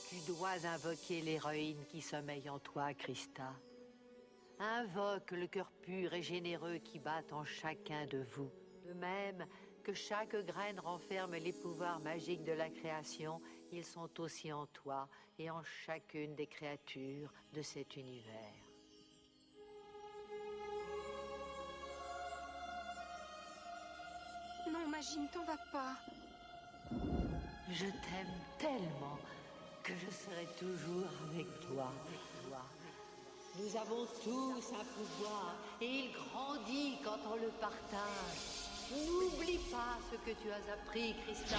Tu dois invoquer l'héroïne qui sommeille en toi, Krista. Invoque le cœur pur et généreux qui bat en chacun de vous. De même que chaque graine renferme les pouvoirs magiques de la création, ils sont aussi en toi et en chacune des créatures de cet univers. Non, Magie, ne t'en va pas. Je t'aime tellement que je serai toujours avec toi. Nous avons tous un pouvoir et il grandit quand on le partage. N'oublie pas ce que tu as appris, Krista.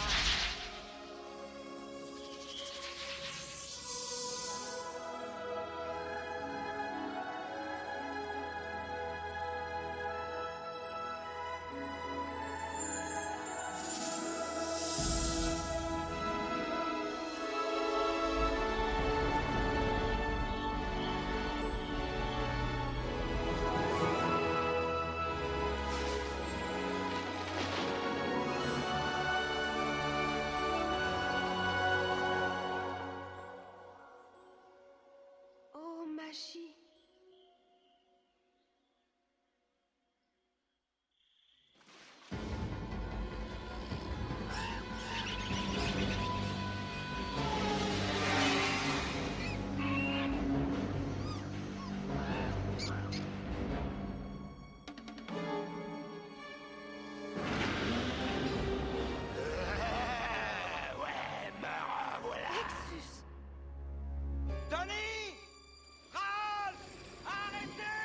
Oh, Magie. Ouais, me revoilà. Nexus. Tony! Ralph! Arrêtez!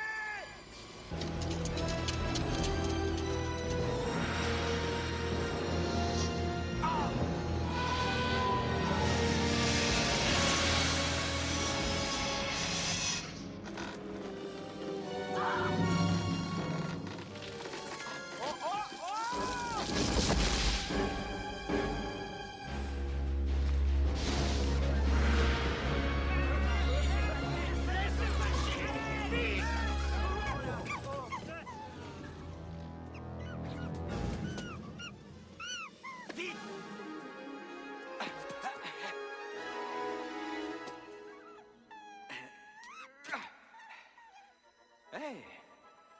Hey,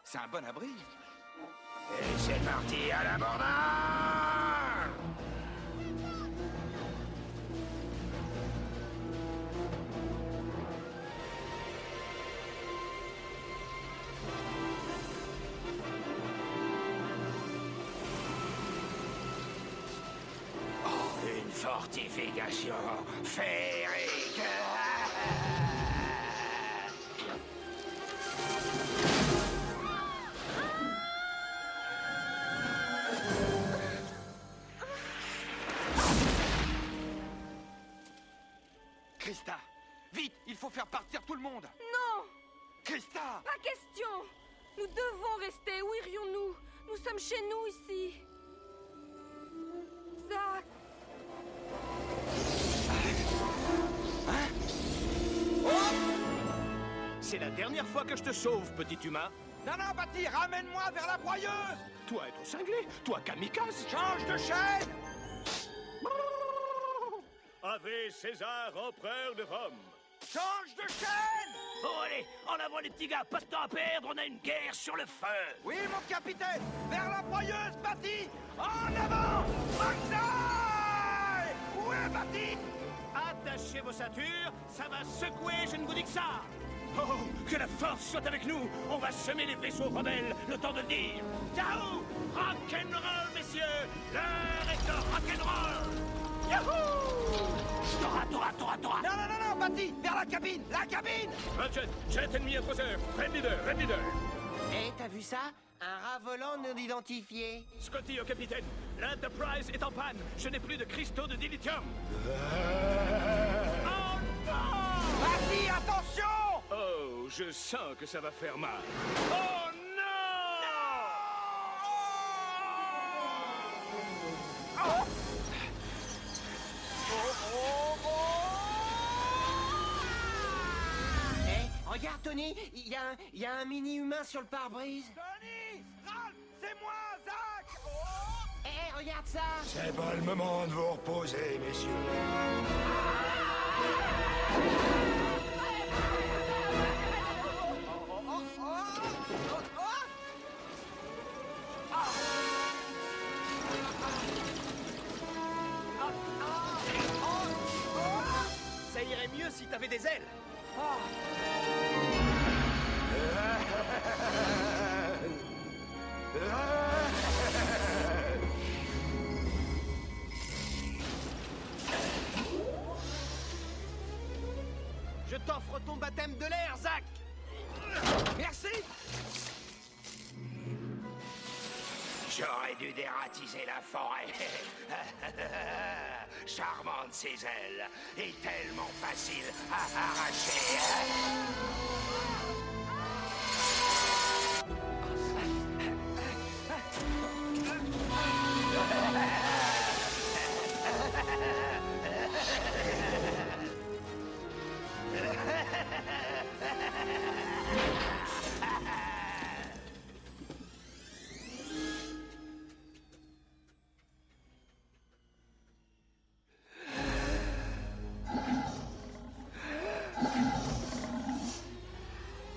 c'est un bon abri. Et c'est parti à l'abordage! Une fortification féerique! Krista, vite, il faut faire partir tout le monde. Non! Krista! Pas question! Nous devons rester. Où irions-nous? Nous sommes chez nous ici. Zach! C'est la dernière fois que je te sauve, petit humain. Non, non, Batty, ramène-moi vers la broyeuse! Toi être cinglé, toi kamikaze. Change de chaîne! Ave César, empereur de Rome. Change de chaîne! Bon, allez, en avant les petits gars, pas de temps à perdre, on a une guerre sur le feu. Oui, mon capitaine! Vers la broyeuse, Batty! En avant! Marseille! Où est Batty? Attachez vos ceintures, ça va secouer, je ne vous dis que ça. Oh, que la force soit avec nous. On va semer les vaisseaux rebelles, le temps de le dire. Ciao! Rock'n'roll, messieurs! L'heure est au rock'n'roll! Yahoo! Tora! Non, non, non, non, Batty! Vers la cabine! La cabine! Jet ennemi à 3 heures. Red leader. Eh, t'as vu ça? Un rat volant non identifié. Scotty au capitaine, l'Enterprise est en panne. Je n'ai plus de cristaux de dilithium. Oh non! Batty, attention! Oh, je sens que ça va faire mal. Oh non! Oh! Eh, regarde, Tony, il y a un mini-humain sur le pare-brise. Tony! Ralph, c'est moi, Zach! Eh, regarde ça! C'est pas le moment de vous reposer, messieurs. avez des ailes. Je t'offre ton baptême de l'air, Zach. Merci. J'aurais dû dératiser la forêt. Charmante ces ailes et tellement facile à arracher.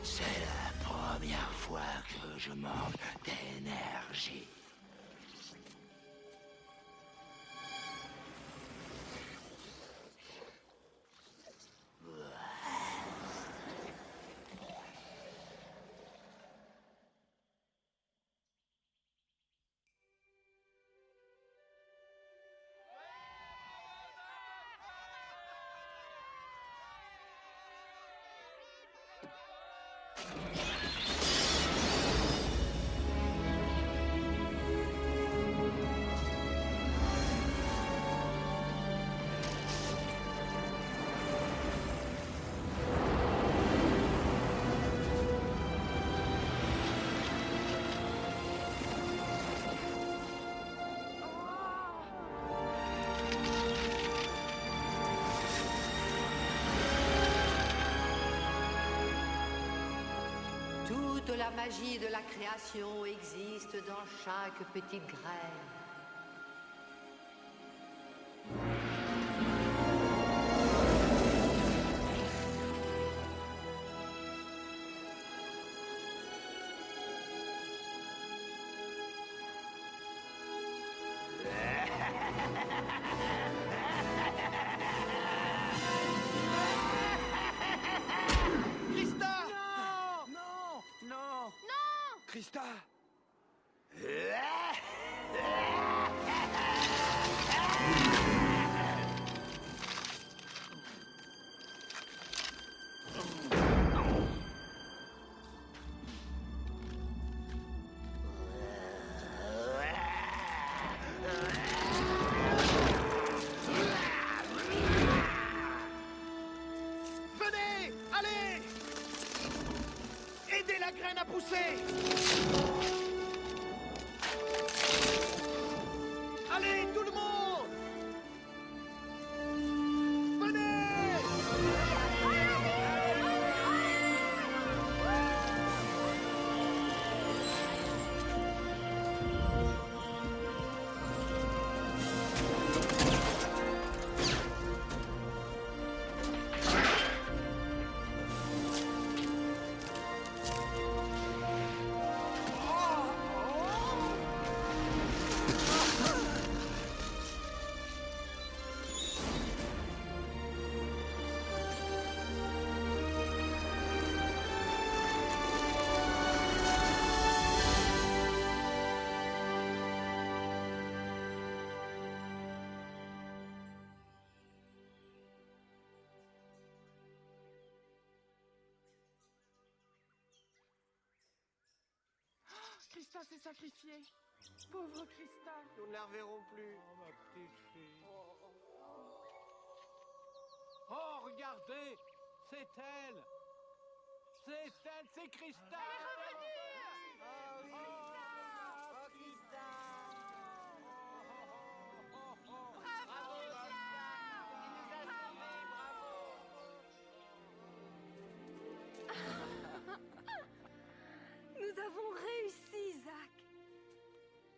C'est la première fois que je manque d'énergie. Toute la magie de la création existe dans chaque petite graine. Krista! Non! Non! Krista! Venez! Allez! Aidez la graine à pousser! Allez, tout le monde! Venez! Krista s'est sacrifiée. Pauvre Krista. Nous ne la reverrons plus. Oh, ma petite fille. Oh, regardez! C'est elle! C'est elle, c'est Krista! Nous avons réussi, Zach.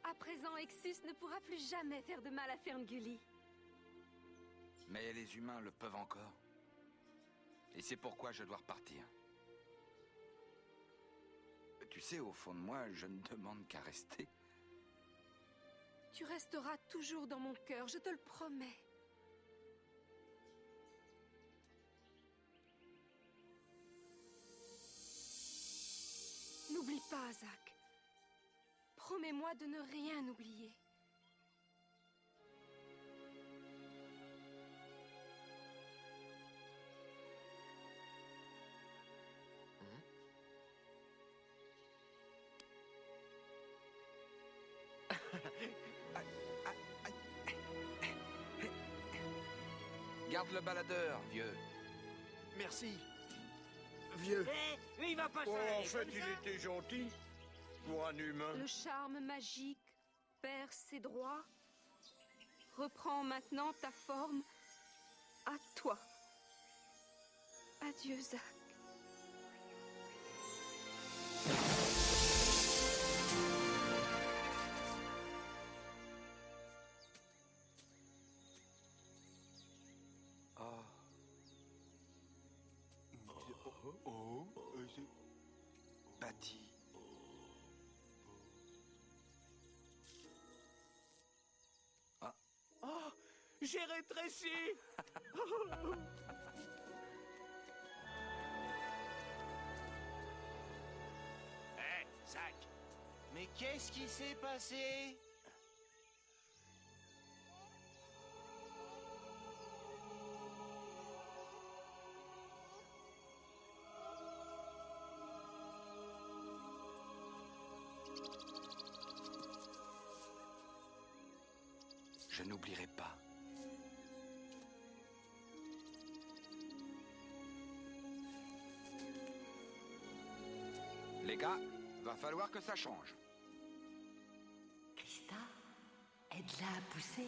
À présent, Exus ne pourra plus jamais faire de mal à Ferngully. Mais les humains le peuvent encore. Et c'est pourquoi je dois repartir. Tu sais, au fond de moi, je ne demande qu'à rester. Tu resteras toujours dans mon cœur, je te le promets. pas, Zach. Promets-moi de ne rien oublier. Garde le baladeur, vieux. Merci, vieux. Il va pas Oh, s'arrêter en fait, comme il ça. était gentil. Pour un humain. Le charme magique perd ses droits. Reprends maintenant ta forme à toi. Adieu, Zach. Patty. Oh, j'ai rétréci. Hé, Zach. Mais qu'est-ce qui s'est passé? Je n'oublierai pas. Les gars, va falloir que ça change. Krista, aide-la à pousser.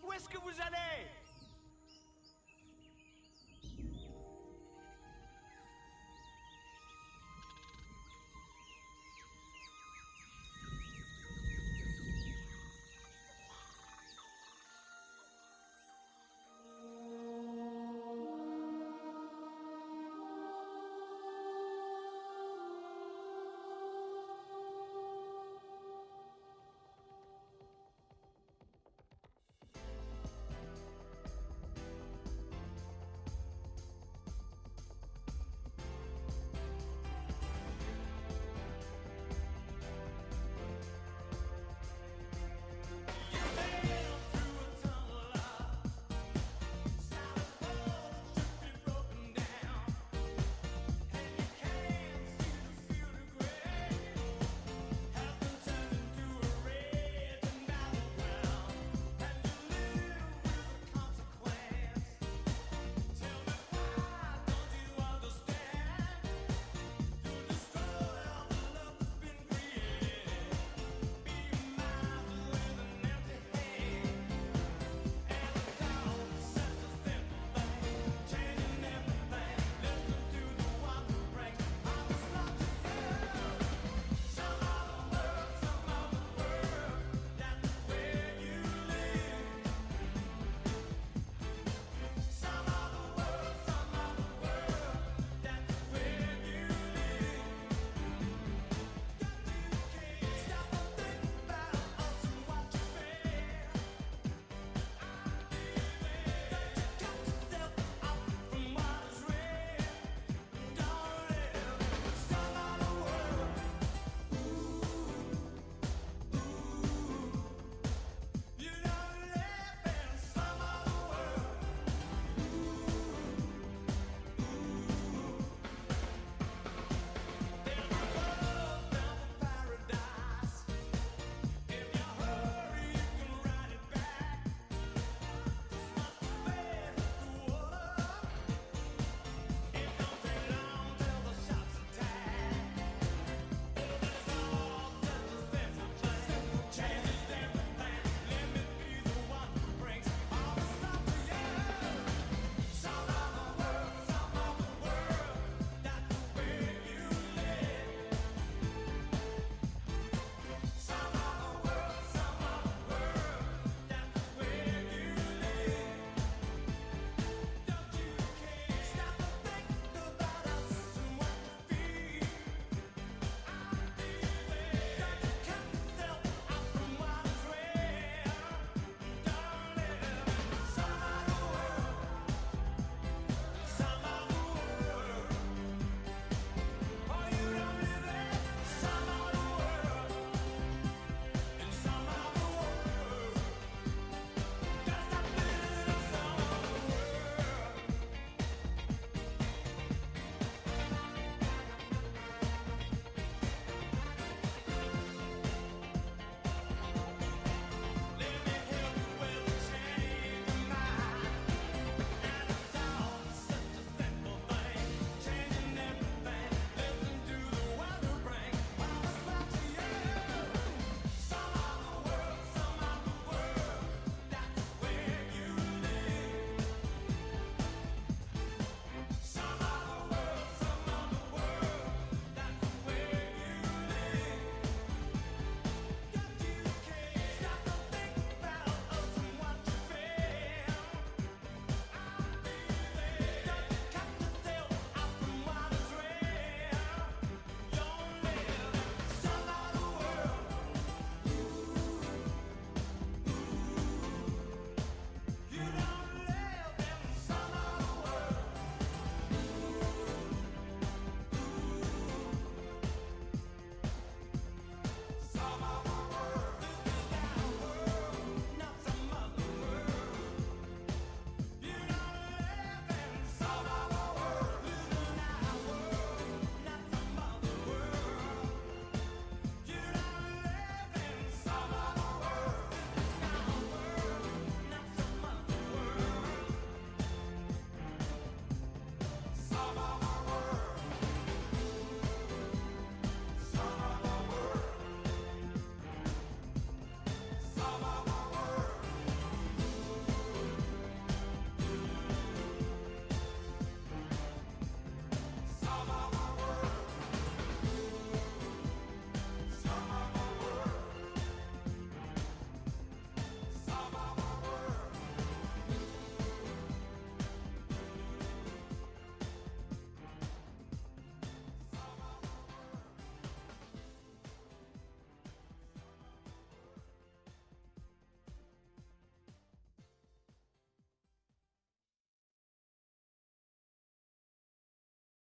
Où est-ce que vous allez?